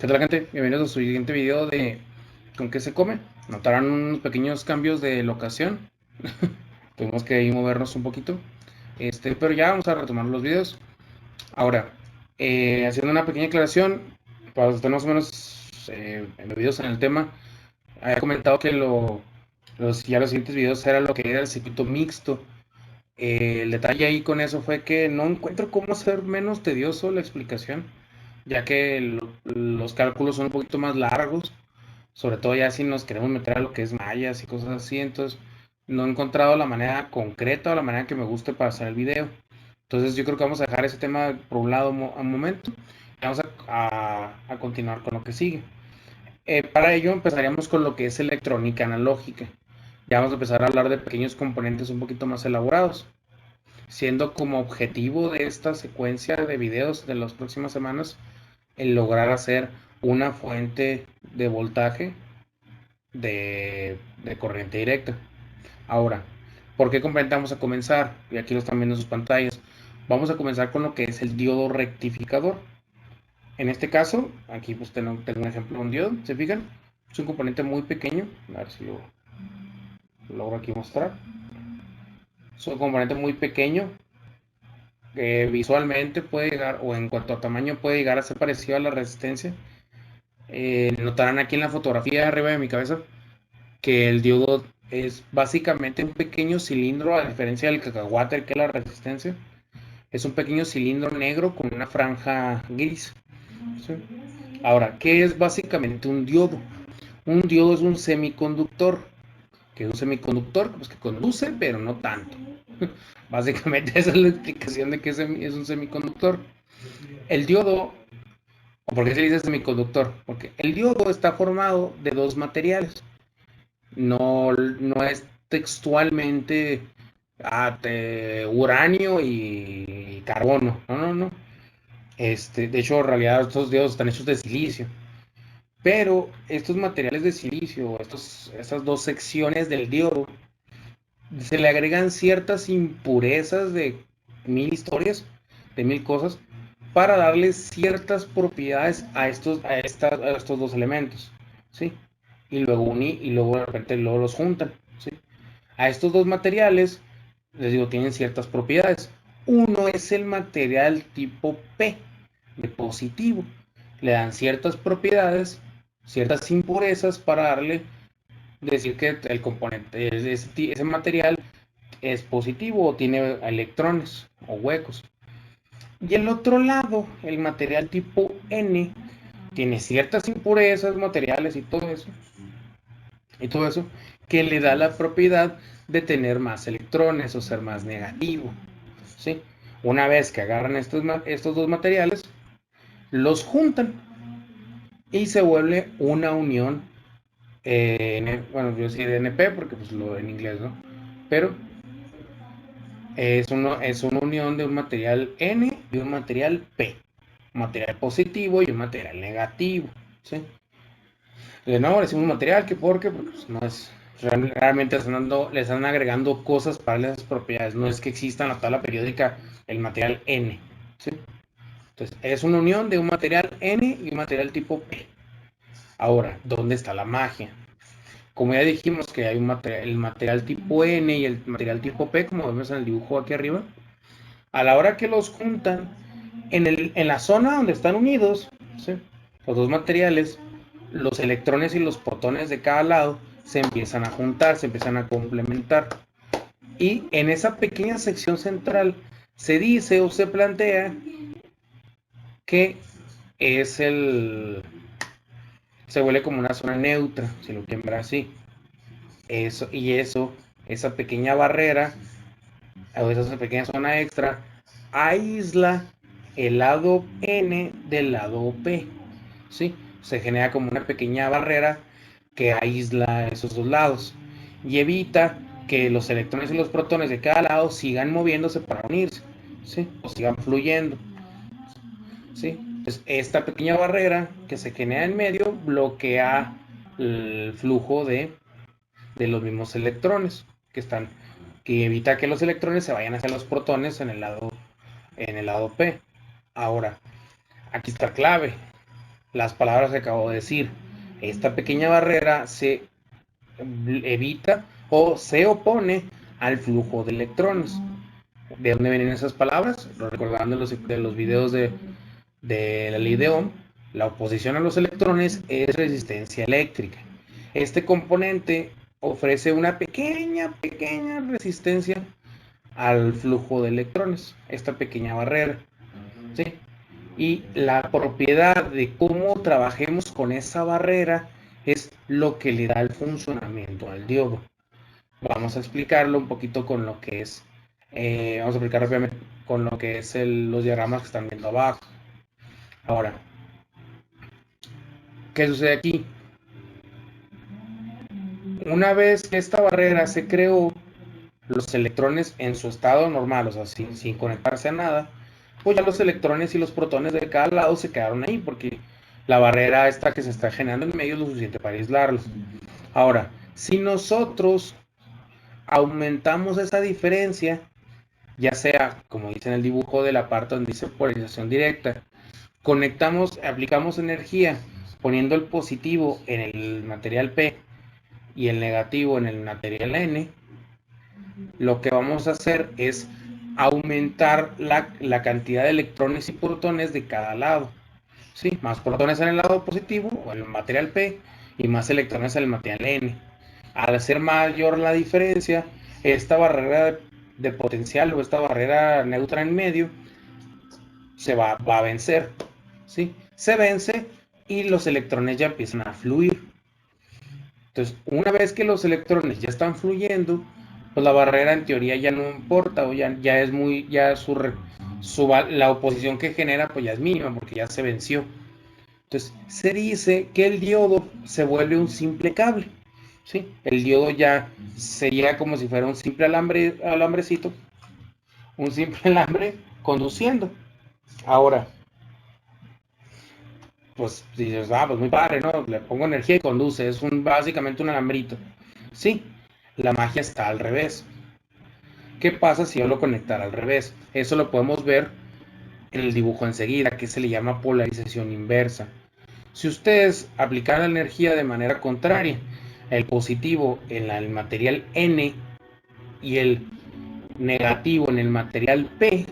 ¿Qué tal, gente? Bienvenidos a su siguiente video de ¿con qué se come? Notarán unos pequeños cambios de locación. Tuvimos que ahí movernos un poquito. Pero ya vamos a retomar los videos. Ahora, haciendo una pequeña aclaración, para los que estén más o menos embebidos en el tema, había comentado que ya los siguientes videos era lo que era el circuito mixto. El detalle ahí con eso fue que no encuentro cómo hacer menos tedioso la explicación, ya que los cálculos son un poquito más largos, sobre todo ya si nos queremos meter a lo que es mallas y cosas así. Entonces no he encontrado la manera concreta o la manera que me guste para hacer el video. Entonces yo creo que vamos a dejar ese tema por un lado a un momento y vamos a continuar con lo que sigue. Para ello empezaríamos con lo que es electrónica analógica. Ya vamos a empezar a hablar de pequeños componentes un poquito más elaborados, siendo como objetivo de esta secuencia de videos de las próximas semanas el lograr hacer una fuente de voltaje de corriente directa. Ahora, ¿por qué componente vamos a comenzar? Y aquí lo están viendo en sus pantallas. Vamos a comenzar con lo que es el diodo rectificador. En este caso, aquí pues tengo un ejemplo de un diodo, ¿se fijan? Es un componente muy pequeño, a ver si lo logro aquí mostrar. Es un componente muy pequeño, que visualmente puede llegar, o en cuanto a tamaño puede llegar a ser parecido a la resistencia. Notarán aquí en la fotografía arriba de mi cabeza que el diodo es básicamente un pequeño cilindro, a diferencia del cacahuate, que es la resistencia. Es un pequeño cilindro negro con una franja gris, ¿sí? Ahora, ¿qué es básicamente un diodo? Un diodo es un semiconductor, que es un semiconductor pues, que conduce, pero no tanto. Básicamente esa es la explicación de que es un semiconductor. El diodo, ¿o por qué se dice semiconductor? Porque el diodo está formado de dos materiales. No es textualmente uranio y carbono. No, no, no. De hecho, en realidad estos diodos están hechos de silicio. Pero estos materiales de silicio, estas dos secciones del diodo, se le agregan ciertas impurezas de mil historias, de mil cosas, para darle ciertas propiedades a estos dos elementos, ¿sí? Y luego de repente luego los juntan, ¿sí? A estos dos materiales, les digo, tienen ciertas propiedades. Uno es el material tipo P, de positivo. Le dan ciertas propiedades, ciertas impurezas para decir que el componente, ese material es positivo o tiene electrones o huecos. Y el otro lado, el material tipo N, tiene ciertas impurezas materiales y todo eso, que le da la propiedad de tener más electrones o ser más negativo, ¿sí? Una vez que agarran estos dos materiales, los juntan y se vuelve una unión, bueno, yo sí de NP porque pues lo en inglés, ¿no? Pero es una unión de un material N y un material P, un material positivo y un material negativo, ¿sí? De nuevo decimos material, porque pues, no es, realmente le están agregando cosas para esas propiedades, no es que exista en la tabla periódica el material N, ¿sí? Entonces, es una unión de un material N y un material tipo P. Ahora, ¿dónde está la magia? Como ya dijimos que hay el material tipo N y el material tipo P, como vemos en el dibujo aquí arriba, a la hora que los juntan, en la zona donde están unidos, ¿sí?, los dos materiales, los electrones y los protones de cada lado se empiezan a juntar, se empiezan a complementar. Y en esa pequeña sección central se dice o se plantea que es se vuelve como una zona neutra, si lo quieren ver así. Esa pequeña barrera, o esa pequeña zona extra, aísla el lado N del lado P, ¿sí? Se genera como una pequeña barrera que aísla esos dos lados y evita que los electrones y los protones de cada lado sigan moviéndose para unirse, ¿sí? O sigan fluyendo, ¿sí? Entonces, esta pequeña barrera que se genera en medio bloquea el flujo de los mismos electrones que evita que los electrones se vayan hacia los protones en el lado P. Ahora, aquí está clave. las palabras que acabo de decir. Esta pequeña barrera se evita o se opone al flujo de electrones. ¿De dónde vienen esas palabras? Recordando de los videos de la ley de Ohm, la oposición a los electrones es resistencia eléctrica. Este componente ofrece una pequeña resistencia al flujo de electrones, esta pequeña barrera, ¿sí? Y la propiedad de cómo trabajemos con esa barrera es lo que le da el funcionamiento al diodo. Vamos a explicarlo un poquito con lo que es, vamos a explicar rápidamente con lo que es los diagramas que están viendo abajo. Ahora, ¿qué sucede aquí? Una vez que esta barrera se creó, los electrones en su estado normal, o sea, sin conectarse a nada, pues ya los electrones y los protones de cada lado se quedaron ahí, porque la barrera esta que se está generando en medio es lo suficiente para aislarlos. Ahora, si nosotros aumentamos esa diferencia, ya sea, como dice en el dibujo de la parte donde dice polarización directa, aplicamos energía poniendo el positivo en el material P y el negativo en el material N, lo que vamos a hacer es aumentar la cantidad de electrones y protones de cada lado. ¿Sí? Más protones en el lado positivo, o en el material P, y más electrones en el material N. Al ser mayor la diferencia, esta barrera de potencial o esta barrera neutra en medio se va a vencer. ¿Sí? Se vence y los electrones ya empiezan a fluir. Entonces, una vez que los electrones ya están fluyendo, pues la barrera en teoría ya no importa, o ya es muy, ya la oposición que genera pues ya es mínima porque ya se venció. Entonces, se dice que el diodo se vuelve un simple cable, ¿sí? El diodo ya sería como si fuera un simple alambrecito, un simple alambre conduciendo. Ahora, pues dices, pues muy padre, ¿no? Le pongo energía y conduce, es básicamente un alambrito. Sí, la magia está al revés. ¿Qué pasa si yo lo conectara al revés? Eso lo podemos ver en el dibujo enseguida, que se le llama polarización inversa. Si ustedes aplicaran la energía de manera contraria, el positivo en el material N y el negativo en el material P,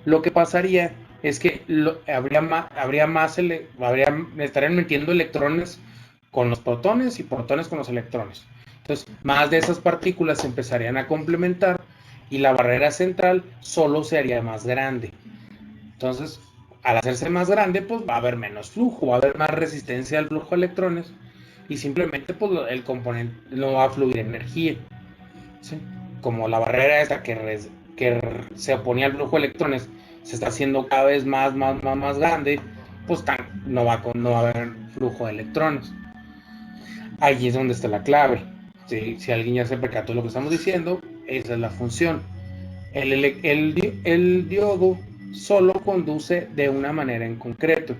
lo que pasaría es que estarían metiendo electrones con los protones y protones con los electrones. Entonces, más de esas partículas se empezarían a complementar y la barrera central solo se haría más grande. Entonces, al hacerse más grande, pues va a haber menos flujo, va a haber más resistencia al flujo de electrones y simplemente pues el componente no va a fluir energía. ¿Sí? Como la barrera esta que se oponía al flujo de electrones se está haciendo cada vez más grande, pues no va a haber flujo de electrones. Allí es donde está la clave. ¿Sí? Si alguien ya se percató de lo que estamos diciendo, esa es la función. El diodo solo conduce de una manera en concreto,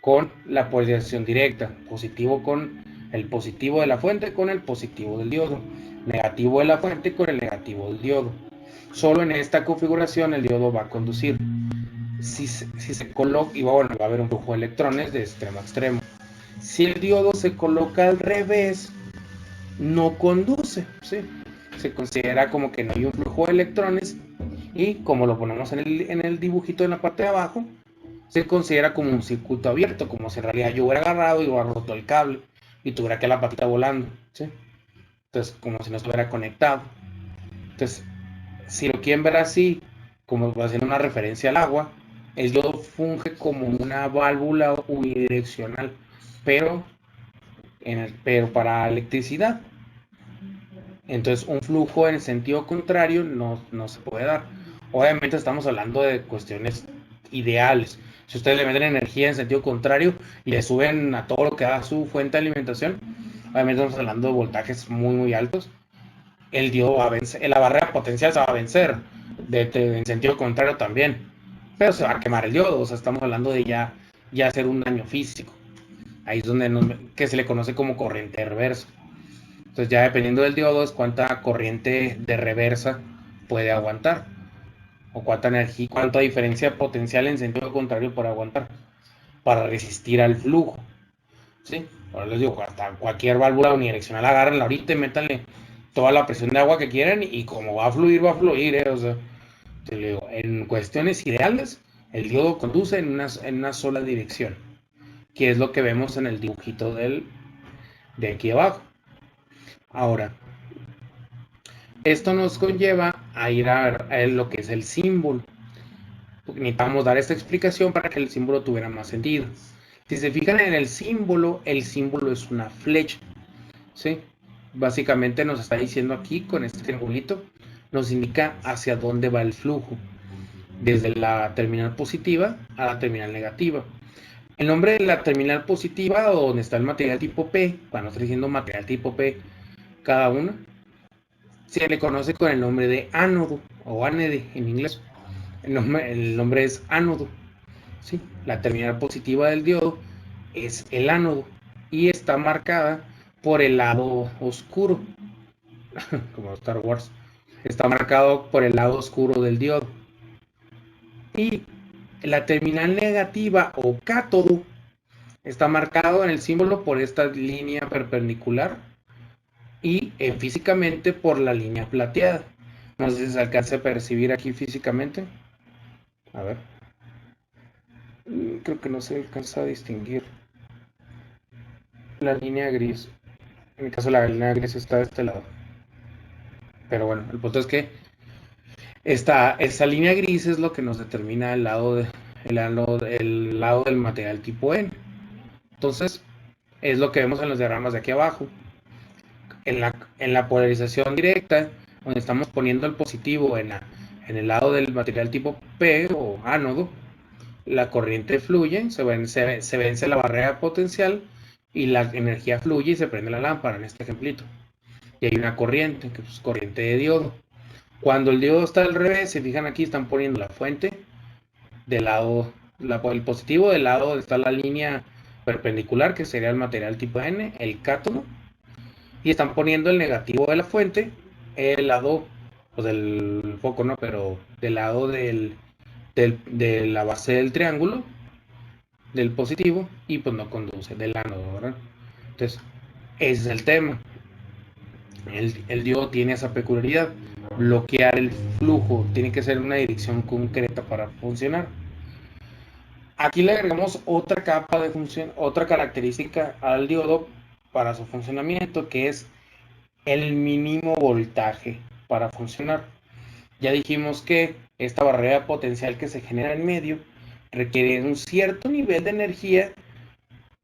con la polarización directa, positivo con el positivo de la fuente con el positivo del diodo, negativo de la fuente con el negativo del diodo. Solo en esta configuración el diodo va a conducir. Si se coloca, y bueno, va a haber un flujo de electrones de extremo a extremo. Si el diodo se coloca al revés, no conduce, ¿sí? Se considera como que no hay un flujo de electrones y como lo ponemos en el dibujito en la parte de abajo, se considera como un circuito abierto, como si en realidad yo hubiera agarrado y hubiera roto el cable y tuviera que la patita volando, ¿sí? Entonces, como si no estuviera conectado. Entonces, si lo quieren ver así, como haciendo una referencia al agua, el diodo funge como una válvula unidireccional, pero, pero para electricidad. Entonces, un flujo en el sentido contrario no se puede dar. Obviamente estamos hablando de cuestiones ideales. Si ustedes le meten energía en sentido contrario y le suben a todo lo que da su fuente de alimentación, obviamente estamos hablando de voltajes muy altos. El diodo va a vencer, la barrera potencial se va a vencer, en sentido contrario también. Pero se va a quemar el diodo, o sea, estamos hablando de ya hacer un daño físico. Ahí es donde que se le conoce como corriente reversa. Entonces ya dependiendo del diodo es cuánta corriente de reversa puede aguantar o cuánta energía, cuánta diferencia potencial en sentido contrario por aguantar. para resistir al flujo, ¿sí? Ahora les digo, hasta cualquier válvula unidireccional agárrenla ahorita y métanle toda la presión de agua que quieran y como va a fluir, o sea, te digo, en cuestiones ideales, el diodo conduce en una sola dirección, que es lo que vemos en el dibujito de aquí abajo. Ahora, esto nos conlleva a ir a lo que es el símbolo. Necesitamos dar esta explicación para que el símbolo tuviera más sentido. Si se fijan en el símbolo es una flecha, ¿sí? Básicamente nos está diciendo aquí con este triangulito, nos indica hacia dónde va el flujo, desde la terminal positiva a la terminal negativa. El nombre de la terminal positiva, donde está el material tipo P, cuando estoy diciendo material tipo P cada una, se le conoce con el nombre de ánodo o ánede en inglés. El nombre es ánodo, ¿sí? La terminal positiva del diodo es el ánodo y está marcada por el lado oscuro, como Star Wars. Está marcado por el lado oscuro del diodo. Y la terminal negativa o cátodo está marcado en el símbolo por esta línea perpendicular y físicamente por la línea plateada. No sé si se alcanza a percibir aquí físicamente. A ver. Creo que no se alcanza a distinguir la línea gris. En mi caso la línea gris está de este lado. Pero bueno, el punto es que esta línea gris es lo que nos determina el lado del material tipo N. Entonces, es lo que vemos en los diagramas de aquí abajo. En la polarización directa, donde estamos poniendo el positivo en el lado del material tipo P o ánodo, la corriente fluye, se vence la barrera potencial y la energía fluye y se prende la lámpara en este ejemplito. Y hay una corriente, que es corriente de diodo. Cuando el diodo está al revés, se fijan aquí, están poniendo la fuente del lado, el positivo del lado donde está la línea perpendicular, que sería el material tipo N, el cátodo, y están poniendo el negativo de la fuente, el lado pues, del foco, ¿no? Pero del lado de la base del triángulo, del positivo, y pues no conduce, del ánodo, ¿verdad? Entonces, ese es el tema. El diodo tiene esa peculiaridad. Bloquear el flujo tiene que ser una dirección concreta para funcionar. Aquí le agregamos otra capa de función, otra característica al diodo para su funcionamiento, que es el mínimo voltaje para funcionar. Ya dijimos que esta barrera potencial que se genera en medio requiere un cierto nivel de energía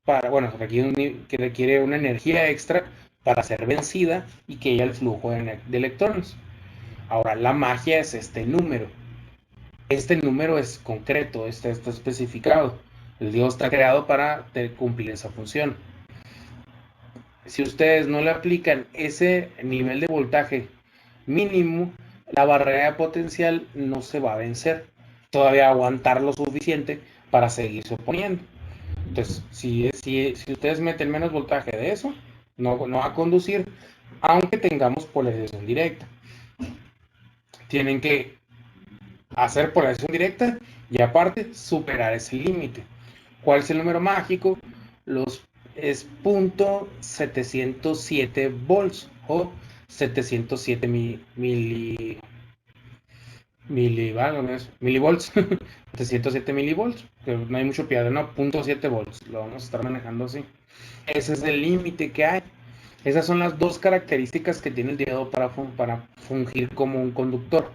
que requiere una energía extra para ser vencida y que haya el flujo de electrones. Ahora, la magia es este número. Este número es concreto, está especificado. El diodo está creado para cumplir esa función. Si ustedes no le aplican ese nivel de voltaje mínimo, la barrera potencial no se va a vencer. Todavía aguantar lo suficiente para seguirse oponiendo. Entonces, si ustedes meten menos voltaje de eso, no va a conducir, aunque tengamos polarización directa. Tienen que hacer polarización directa y aparte superar ese límite. ¿Cuál es el número mágico? Es 0.707 volts o 707 milivolts. 707 milivolts, que no hay mucho piedra, no, 0.7 volts, lo vamos a estar manejando así. Ese es el límite que hay. Esas son las dos características que tiene el diodo para fungir como un conductor.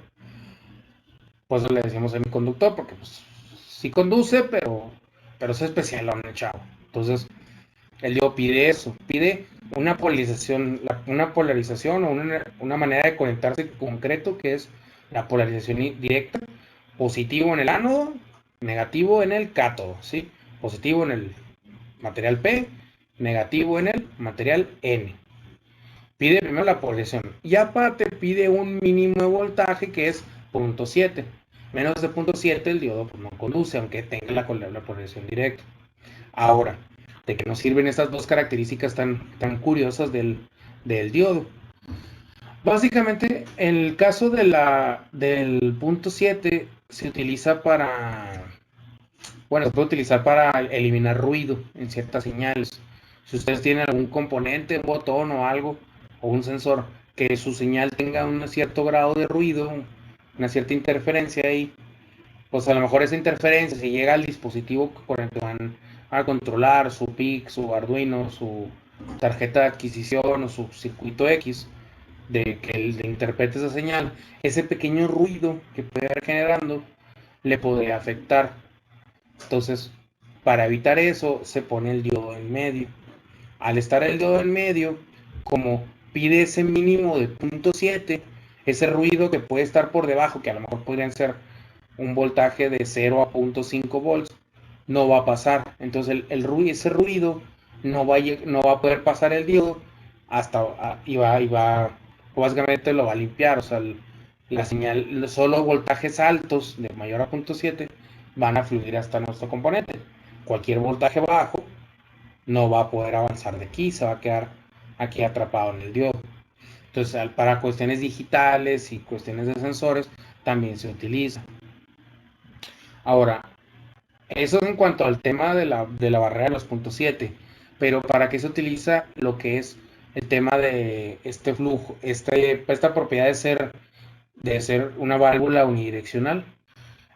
Por eso le decimos semiconductor, porque pues sí conduce, pero es especial a un chavo. Entonces, el diodo pide eso, pide una polarización o una manera de conectarse en concreto, que es la polarización directa, positivo en el ánodo, negativo en el cátodo, ¿sí? Positivo en el material P, negativo en el material N. Pide primero la polarización y aparte pide un mínimo de voltaje que es 0.7. Menos de 0.7 el diodo pues, no conduce, aunque tenga la polarización directa. Ahora, ¿de qué nos sirven estas dos características tan curiosas del diodo? Básicamente, el caso del punto 7 se utiliza Bueno, se puede utilizar para eliminar ruido en ciertas señales. Si ustedes tienen algún componente, un botón o algo, o un sensor, que su señal tenga un cierto grado de ruido, una cierta interferencia ahí, pues a lo mejor esa interferencia, si llega al dispositivo con el que van a controlar su PIC, su Arduino, su tarjeta de adquisición o su circuito X, de que le interprete esa señal, ese pequeño ruido que puede ir generando le podría afectar. Entonces, para evitar eso, se pone el diodo en medio. Al estar el diodo en medio, como pide ese mínimo de 0.7, ese ruido que puede estar por debajo, que a lo mejor podrían ser un voltaje de 0 a 0.5 volts, no va a pasar. Entonces ese ruido no va a poder pasar el diodo hasta básicamente lo va a limpiar. O sea, la señal, solo voltajes altos de mayor a 0.7 van a fluir hasta nuestro componente. Cualquier voltaje bajo no va a poder avanzar de aquí, se va a quedar aquí atrapado en el diodo. Entonces, para cuestiones digitales y cuestiones de sensores, también se utiliza. Ahora, eso en cuanto al tema de la barrera de los 0.7, pero ¿para qué se utiliza lo que es el tema de este flujo, esta propiedad de ser una válvula unidireccional?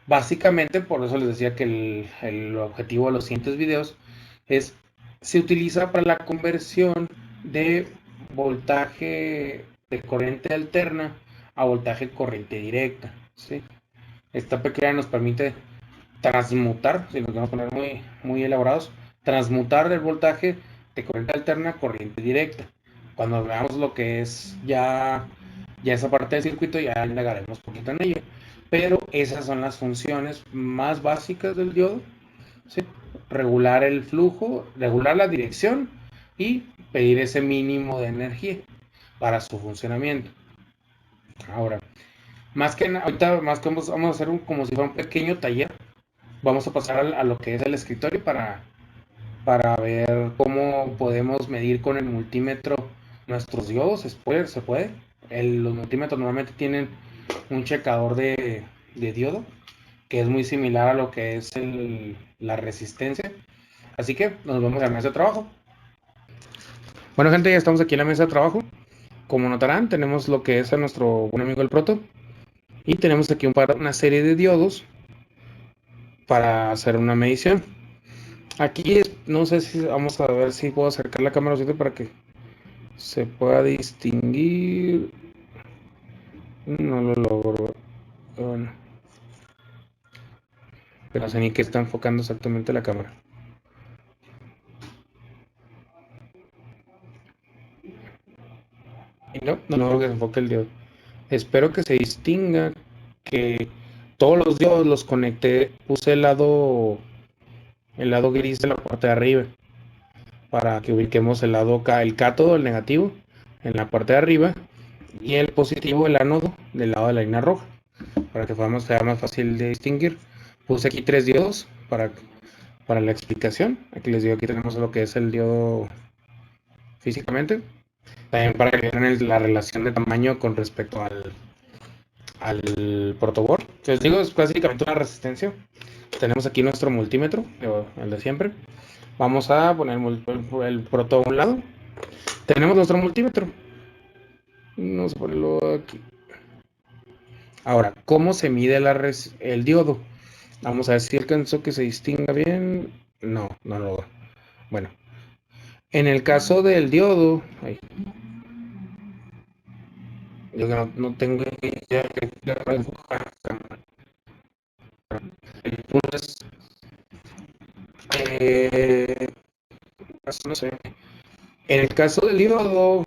Básicamente, por eso les decía que el objetivo de los siguientes videos es, se utiliza para la conversión de voltaje de corriente alterna a voltaje corriente directa, ¿sí? Esta pequeña nos permite transmutar, si nos vamos a poner muy elaborados, transmutar del voltaje de corriente alterna a corriente directa. Cuando veamos lo que es ya esa parte del circuito, ya indagaremos un poquito en ello. Pero esas son las funciones más básicas del diodo, ¿sí? Regular el flujo, regular la dirección y pedir ese mínimo de energía para su funcionamiento. Ahora, ahorita más que vamos a hacer como si fuera un pequeño taller. Vamos a pasar a lo que es el escritorio para ver cómo podemos medir con el multímetro nuestros diodos. Se puede. Los multímetros normalmente tienen un checador de diodo, que es muy similar a lo que es la resistencia. Así que nos vemos en la mesa de trabajo. Bueno, gente, ya estamos aquí en la mesa de trabajo. Como notarán, tenemos lo que es a nuestro buen amigo el Proto. Y tenemos aquí una serie de diodos para hacer una medición. Aquí no sé si vamos a ver si puedo acercar la cámara para que se pueda distinguir. No lo logro. Bueno, pero no sé ni qué está enfocando exactamente la cámara. Y no logro que se enfoque el diodo. Espero que se distinga que todos los diodos los conecté. Puse el lado gris de la parte de arriba para que ubiquemos el cátodo, el negativo, en la parte de arriba y el positivo, el ánodo, del lado de la línea roja, para que sea más fácil de distinguir. Puse aquí 3 diodos para la explicación. Aquí les digo, aquí tenemos lo que es el diodo físicamente. También para que vean la relación de tamaño con respecto al protoboard. Les digo, es básicamente una resistencia. Tenemos aquí nuestro multímetro, el de siempre. Vamos a poner el proto a un lado. Tenemos nuestro multímetro. Vamos a ponerlo aquí. Ahora, ¿cómo se mide el diodo? Vamos a ver si alcanzó que se distinga bien. No lo logro. Bueno, en el caso del diodo, yo no tengo idea de enfocar. El punto es, no sé. En el caso del diodo,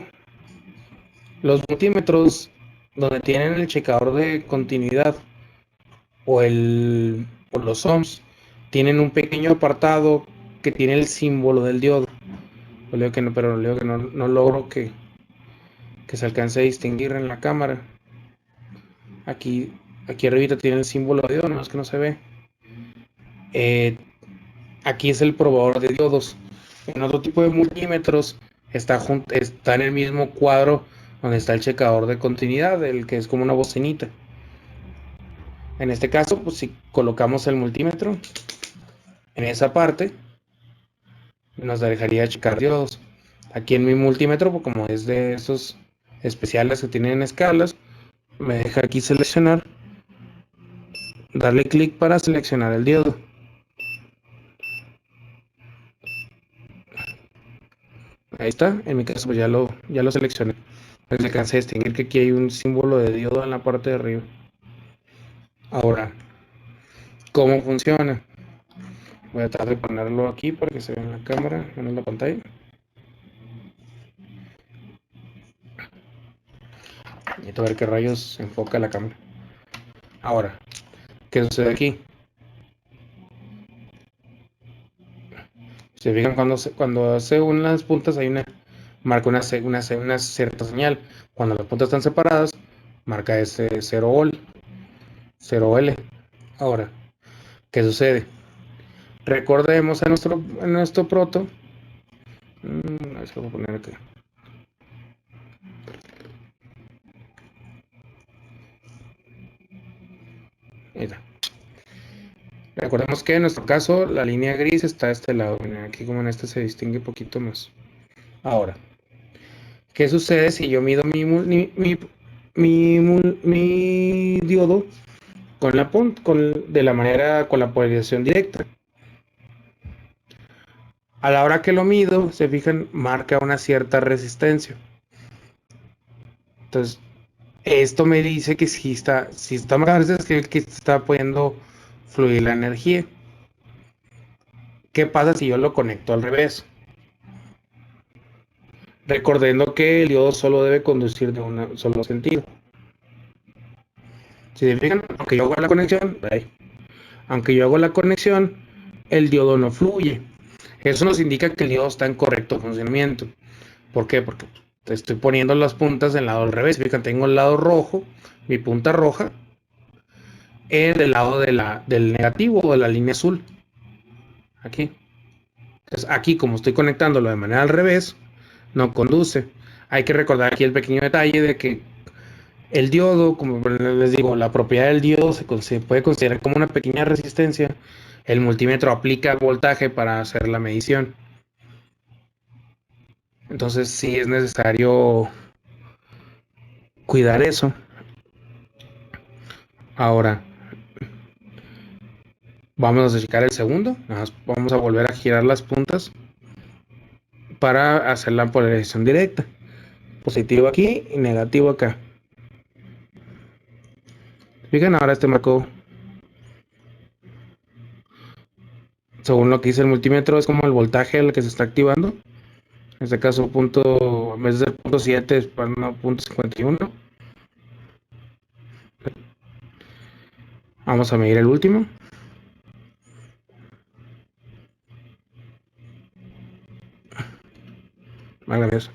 los multímetros donde tienen el checador de continuidad o los ohms tienen un pequeño apartado que tiene el símbolo del diodo. Pero leo que no logro que se alcance a distinguir en la cámara. Aquí arribita tiene el símbolo de diodo, no es que no se ve. Aquí es el probador de diodos. En otro tipo de multímetros está en el mismo cuadro donde está el checador de continuidad, el que es como una bocinita. En este caso, pues si colocamos el multímetro, En esa parte nos dejaría checar diodos. Aquí en mi multímetro, pues, como es de estos especiales que tienen escalas, me deja aquí seleccionar, darle clic para seleccionar el diodo. Ahí está, en mi caso pues ya lo seleccioné. Pues alcancé a distinguir que aquí hay un símbolo de diodo en la parte de arriba. Ahora, ¿cómo funciona? Voy a tratar de ponerlo aquí para que se vea en la cámara, en la pantalla. Necesito ver qué rayos enfoca la cámara. Ahora, ¿qué sucede aquí? Se fijan cuando hace unas puntas hay marca una cierta señal. Cuando las puntas están separadas, marca ese 0L. Ahora, ¿qué sucede? Recordemos a nuestro proto. A ver si lo voy a poner aquí. Mira. Recordemos que en nuestro caso la línea gris está a este lado. Miren, aquí como en este se distingue un poquito más. Ahora, ¿qué sucede si yo mido mi diodo con la polarización directa? A la hora que lo mido, se fijan, marca una cierta resistencia. Entonces, esto me dice que si está marcando, es que está pudiendo fluir la energía. ¿Qué pasa si yo lo conecto al revés? Recordando que el diodo solo debe conducir de un solo sentido. Si se fijan, aunque yo hago la conexión, el diodo no fluye. Eso nos indica que el diodo está en correcto funcionamiento. ¿Por qué? Porque estoy poniendo las puntas del lado al revés. Fíjate, tengo el lado rojo, mi punta roja, del lado del negativo o de la línea azul. Aquí. Entonces, aquí, como estoy conectándolo de manera al revés, no conduce. Hay que recordar aquí el pequeño detalle de que el diodo, como les digo, la propiedad del diodo se puede considerar como una pequeña resistencia. El multímetro aplica voltaje para hacer la medición. Entonces, sí es necesario cuidar eso. Ahora, vamos a checar el segundo. Vamos a volver a girar las puntas para hacer la polarización directa. Positivo aquí y negativo acá. Fíjense, ahora este marcó, según lo que dice el multímetro, es como el voltaje al que se está activando. En este caso, en vez de ser .7 es para .51. Vamos a medir el último. Hágame eso.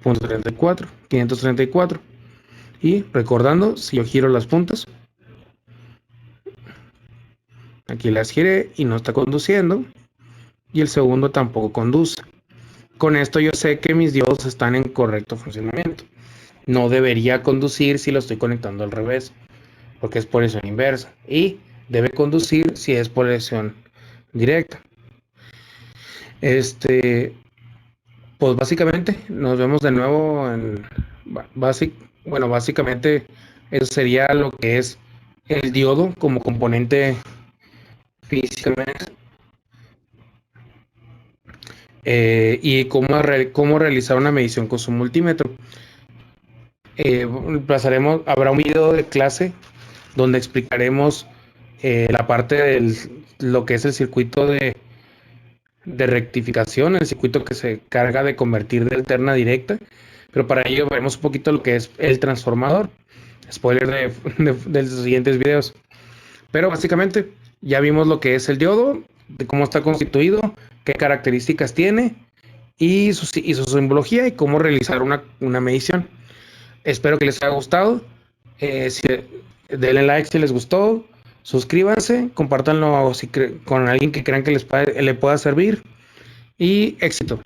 .34, 534. Y recordando, si yo giro las puntas, aquí las giré y no está conduciendo. Y el segundo tampoco conduce. Con esto yo sé que mis diodos están en correcto funcionamiento. No debería conducir si lo estoy conectando al revés, porque es polarización inversa. Y debe conducir si es polarización directa. Pues básicamente nos vemos de nuevo básicamente eso sería lo que es el diodo como componente físicamente, y cómo realizar una medición con su multímetro. Habrá un video de clase donde explicaremos la parte de lo que es el circuito de rectificación, el circuito que se carga de convertir de alterna a directa, pero para ello veremos un poquito lo que es el transformador. Spoiler de los siguientes videos. Pero básicamente ya vimos lo que es el diodo, de cómo está constituido, qué características tiene y su simbología y cómo realizar una medición. Espero que les haya gustado. Denle like si les gustó. Suscríbanse, compártanlo con alguien que crean que le pueda servir. Y éxito.